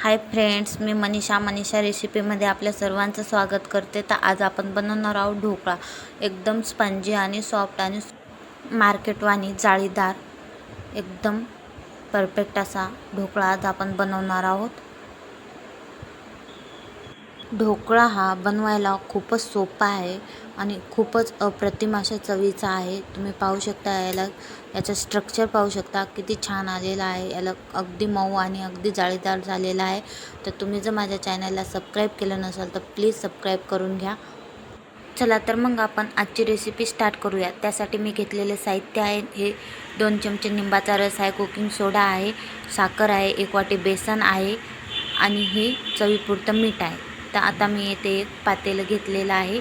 Hi friends, मी मनीषा रेसिपीमध्ये आपल्या सर्वांचं स्वागत करते. तर आज आपण बनवणार आहोत ढोकळा. एकदम स्पंजी आणि सॉफ्ट आणि मार्केटवाणी जाळीदार एकदम परफेक्ट असा ढोकळा आज आपण बनवणार आहोत. ढोकळा हा बनवायला खूपच सोपा आहे आणि खूपच अप्रतिम अशा चवीचा आहे. तुम्ही पाहू शकता, याचं स्ट्रक्चर पाहू शकता किती छान आलेलं आहे. याला अगदी मऊ आणि अगदी जाळीदार झालेला आहे. तर तुम्ही जर माझ्या चॅनलला सबस्क्राईब केलं नसेल तर प्लीज सबस्क्राईब करून घ्या. चला तर मग आपण आजची रेसिपी स्टार्ट करूया. त्यासाठी मी घेतलेले साहित्य आहे, हे 2 चमचे लिंबाचा रस आहे, कुकिंग सोडा आहे, साखर आहे, 1 वाटी बेसन आहे आणि हे चवीपुरतं मीठ आहे. तर आता मी येथे एक पातेलं घेतलेलं आहे.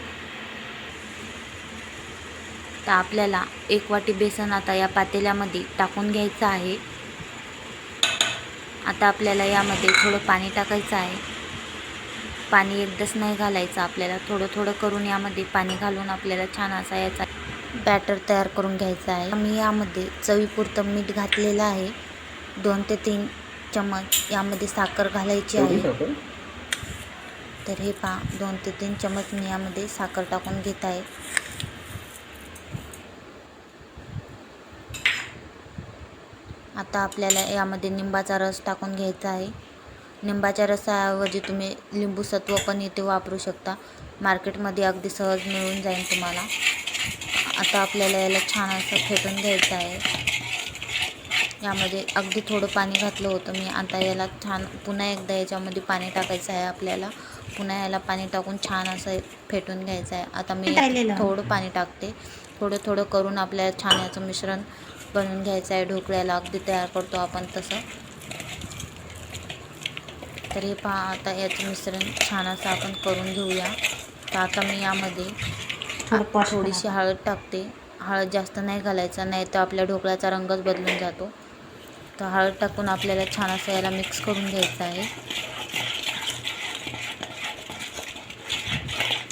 तर आपल्याला 1 वाटी बेसन आता या पातेल्यामध्ये टाकून घ्यायचं आहे. आता आपल्याला यामध्ये थोडं पाणी टाकायचं आहे. पाणी एकदाच नाही घालायचं, आपल्याला थोडं थोडं करून यामध्ये पाणी घालून आपल्याला छान असा याचा बॅटर तयार करून घ्यायचा आहे. मी यामध्ये चवीपुरतं मीठ घातलेलं आहे. 2 ते 3 चमच यामध्ये साखर घालायची आहे. तर हे पहा, 2 ते 3 चमच मी यामध्ये साखर टाकून घेत आहे. आता आपल्याला यामध्ये लिंबाचा रस टाकून घ्यायचा आहे. लिंबाच्या रसाऐवजी तुम्ही लिंबू सत्व पण इथे वापरू शकता. मार्केटमध्ये अगदी सहज मिळून जाईल तुम्हाला. आता आपल्याला याला छान असं फेटून घ्यायचं आहे. यामध्ये अगदी थोडं पाणी घातलं होतं मी. आता याला छान पुन्हा एकदा याच्यामध्ये पाणी टाकायचं आहे. आपल्याला पुन्हा याला पाणी टाकून छान असं फेटून घ्यायचं आहे. आता मी थोडं पाणी टाकते. थोडं थोडं करून आपल्याला छान याचं मिश्रण बनवून घ्यायचं आहे. ढोकळ्याला अगदी तयार करतो आपण तसं. तर हे पहा, आता याचं मिश्रण छान असं आपण करून घेऊया. तर आता मी यामध्ये थोडीशी हळद टाकते. हळद जास्त नाही घालायचं, नाही तर आपल्या ढोकळ्याचा रंगच बदलून जातो. तर हळद टाकून आपल्याला छान असं याला मिक्स करून घ्यायचं आहे.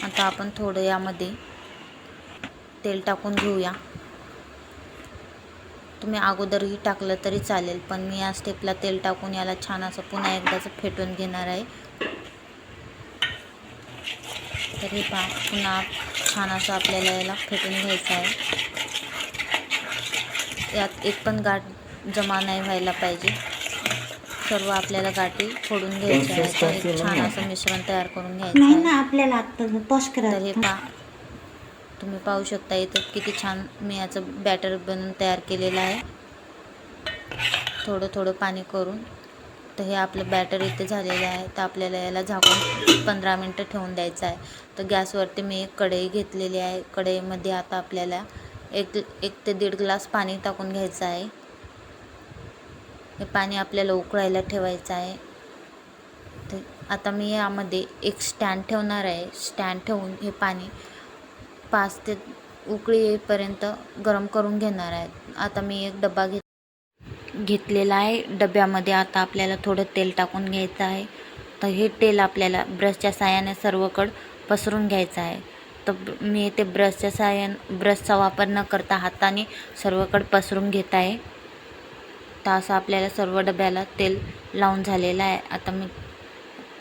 आता आपण थोडं यामध्ये तेल टाकून घेऊया. तुम्ही अगोदरही टाकलं तरी चालेल, पण मी या स्टेपला तेल टाकून याला छान असं पुन्हा एकदाच फेटून घेणार आहे. तर हे पहा, पुन्हा छान असं आपल्याला याला फेटून घ्यायचं आहे. यात एक पण गाठ जमा नाही व्हायला पाहिजे. सर्व आपल्याला गाठी फोडून घ्यायच्या आहेत. एक छान असं मिश्रण तयार करून घ्यायचं आहे. आपल्याला आता तर हे पहा, तुम्ही पाहू शकता इथं किती छान मी याचं बॅटर बनवून तयार केलेलं आहे. थोडं थोडं पाणी करून. तर हे आपलं बॅटर इथे झालेलं आहे. तर आपल्याला याला झाकून 15 मिनटं ठेवून द्यायचं आहे. तर गॅसवरती मी एक कढई घेतलेली आहे. कढईमध्ये आता आपल्याला एक ते 1.5 ग्लास पाणी टाकून घ्यायचं आहे. हे पाणी आपल्याला उकळायला ठेवायचं आहे. तर आता मी यामध्ये एक स्टँड ठेवणार आहे. स्टँड ठेवून हे पाणी 5 ते उकळी येईपर्यंत गरम करून घेणार आहे. आता मी एक डबा घेतलेला आहे. डब्यामध्ये आता आपल्याला थोडं तेल टाकून घ्यायचं आहे. तर हे तेल आपल्याला ब्रशच्या साहाय्याने सर्वकडे पसरून घ्यायचं आहे. तर मी इथे ब्रशचा वापर न करता हाताने सर्वकडे पसरून घेत आहे. तर असं आपल्याला सर्व डब्याला तेल लावून झालेलं आहे. आता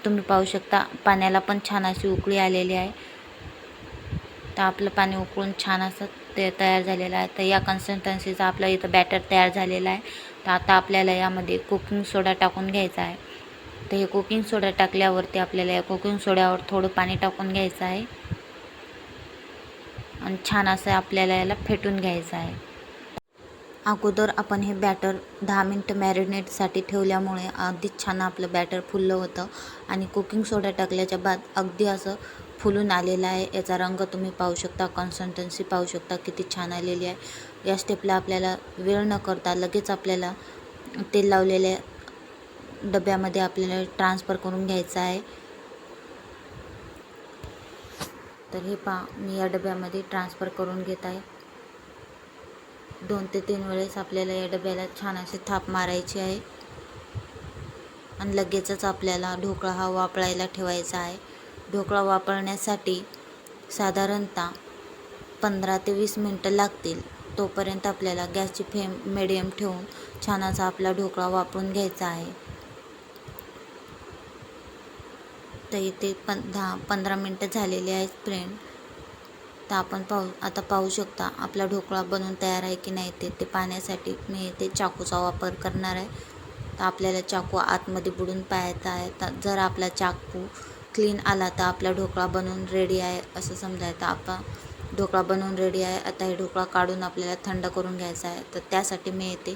तुम्ही पाहू शकता, पाण्याला पण छान अशी उकळी आलेली आहे. तर आपलं पाणी उकळून छान असं ते तयार झालेलं आहे. तर या कन्सिस्टन्सीचा आपलं इथं बॅटर तयार झालेला आहे. तर आता आपल्याला यामध्ये कुकिंग सोडा टाकून घ्यायचा आहे. तर हे कुकिंग सोडा टाकल्यावरती आपल्याला या कुकिंग सोड्यावर थोडं पाणी टाकून घ्यायचं आहे आणि छान असं आपल्याला याला फेटून घ्यायचं आहे. अगोदर आपण हे बॅटर 10 मिनटं मॅरिनेटसाठी ठेवल्यामुळे अगदीच छान आपलं बॅटर फुललं होतं आणि कुकिंग सोडा टाकल्याच्या बाद अगदी असं फुलून आलेलं आहे. याचा रंग तुम्ही पाहू शकता, कन्सिस्टन्सी पाहू शकता किती छान आलेली आहे. या स्टेपला आपल्याला वेळ न करता लगेच आपल्याला तेल लावलेल्या डब्यामध्ये आपल्याला ट्रान्सफर करून घ्यायचं आहे. तर हे पहा, मी या डब्यामध्ये ट्रान्सफर करून घेत आहे. 2 ते 3 वेळेस आपल्याला या डब्याला छान अशी थाप मारायची आहे आणि लगेचच आपल्याला ढोकळा हा वाफळायला ठेवायचा आहे. ढोकळा वाफळण्यासाठी साधारणतः 15 ते 20 मिनटं लागतील. तोपर्यंत आपल्याला गॅसची फ्लेम मिडियम ठेवून छान असा आपला ढोकळा वाफळून घ्यायचा आहे. तर इथे 10-15 मिनटं झालेली आहेत फ्रेंड. तर आपण आता पाहू शकता आपला ढोकळा बनवून तयार आहे की नाही ते पाहण्यासाठी मी इथे चाकूचा वापर करणार आहे. तर आपल्याला चाकू आतमध्ये बुडून पाहायचा आहे. तर जर आपला चाकू क्लीन आला तर आपला ढोकळा बनवून रेडी आहे असं समजायचं. आपण ढोकळा बनवून रेडी आहे. आता हे ढोकळा काढून आपल्याला थंड करून घ्यायचा आहे. तर त्यासाठी मी इथे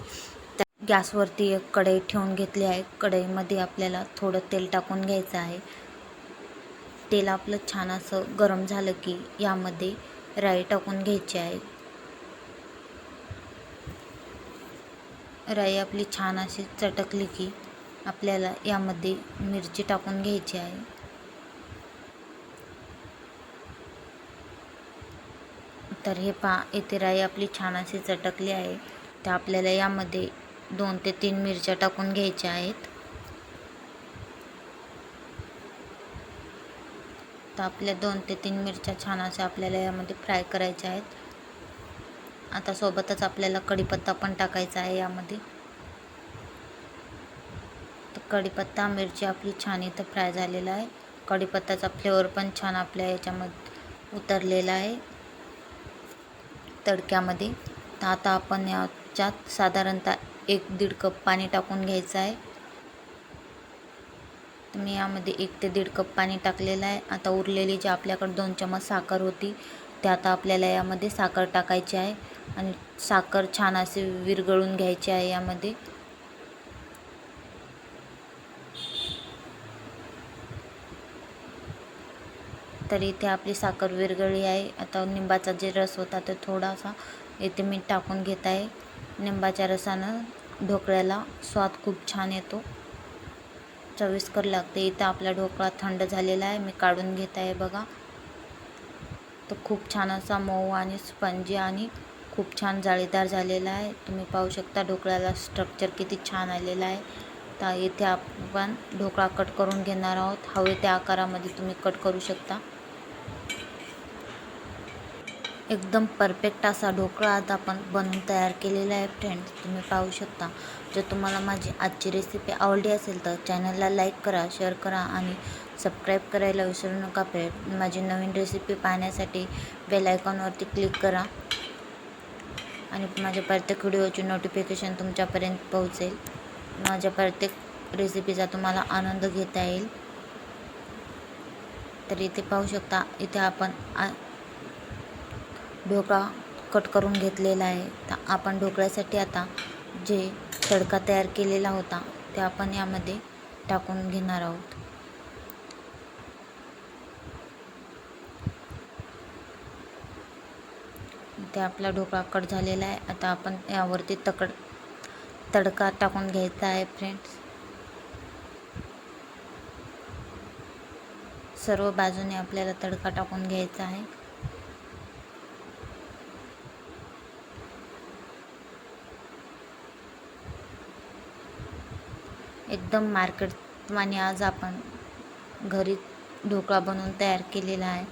गॅसवरती एक कढई ठेवून घेतली आहे. कढईमध्ये आपल्याला थोडं तेल टाकून घ्यायचं आहे. तेल आपलं छान असं गरम झालं की यामध्ये राई टाकून घ्यायची आहे. राई आपली छान अशी चटकली की आपल्याला यामध्ये मिरची टाकून घ्यायची आहे. तर हे इथे राई आपली छान अशी चटकली आहे. तर आपल्याला यामध्ये 2 ते 3 मिरच्या टाकून घ्यायच्या आहेत. तर आपल्या 2 ते 3 मिरच्या छान अशा आपल्याला यामध्ये फ्राय करायच्या आहेत. आता सोबतच आपल्याला कढीपत्ता पण टाकायचा आहे यामध्ये. तर कढीपत्ता मिरची आपली छान इथं फ्राय झालेला आहे. कढीपत्त्याचा फ्लेवर पण छान आपल्या याच्यामध्ये उतरलेला आहे तडक्यामध्ये. तर आता आपण याच्यात साधारणतः 1-1.5 कप पाणी टाकून घ्यायचं आहे. तर मी यामध्ये 1 ते 1.5 कप पाणी टाकलेलं आहे. आता उरलेली जी आपल्याकडे 2 चमच साखर होती ते आता आपल्याला यामध्ये साखर टाकायची आहे आणि साखर छान असे विरघळून घ्यायची आहे यामध्ये. तर इथे आपली साखर विरघळली आहे. आता लिंबाचा जे रस होता तो थोडासा इथे मी टाकून घेत आहे. लिंबाच्या रसानं ढोकळ्याला स्वाद खूप छान येतो, चविष्ट लागते. इथं आपला ढोकळा थंड झालेला आहे. मी काढून घेत आहे बघा. तो खूप छान असा मऊ आणि स्पंजी आणि खूप छान जाळीदार झालेला आहे. तुम्ही पाहू शकता ढोकळ्याला स्ट्रक्चर किती छान आलेला आहे. तर इथे आपण ढोकळा कट करून घेणार आहोत. हवे त्या आकारामध्ये तुम्ही कट करू शकता. एकदम परफेक्ट असा ढोकळा आता आपण बनवून तयार केलेला आहे फ्रेंड्स. तुम्ही पाहू शकता. जर तुम्हाला माझी आजची रेसिपी आवडली असेल तर चॅनलला लाईक करा, शेअर करा आणि सबस्क्राईब करायला विसरू नका फ्रेंड. माझी नवीन रेसिपी पाहण्यासाठी बेल आयकॉनवरती क्लिक करा आणि माझ्या प्रत्येक व्हिडिओची नोटिफिकेशन तुमच्यापर्यंत पोहोचेल. माझ्या प्रत्येक रेसिपीचा तुम्हाला आनंद घेता येईल. तर इथे पाहू शकता. इथे आपण ढोकळा कट करून घेतलेला आहे. तर आपण ढोकळ्यासाठी आता जे तडका तयार केलेला होता ते आपण यामध्ये टाकून घेणार आहोत. इथे आपला ढोकळा कट झालेला आहे. आता आपण यावरती तडका टाकून घ्यायचा आहे फ्रेंड्स. सर्व बाजूने आपल्याला तडका टाकून घ्यायचा आहे. एकदम मार्केटप्रमाणे आज आपण घरी ढोकळा बनवून तयार केलेला आहे.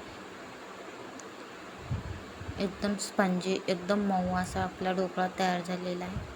एकदम स्पंजी, एकदम मऊ असा आपला ढोकळा तयार झालेला आहे.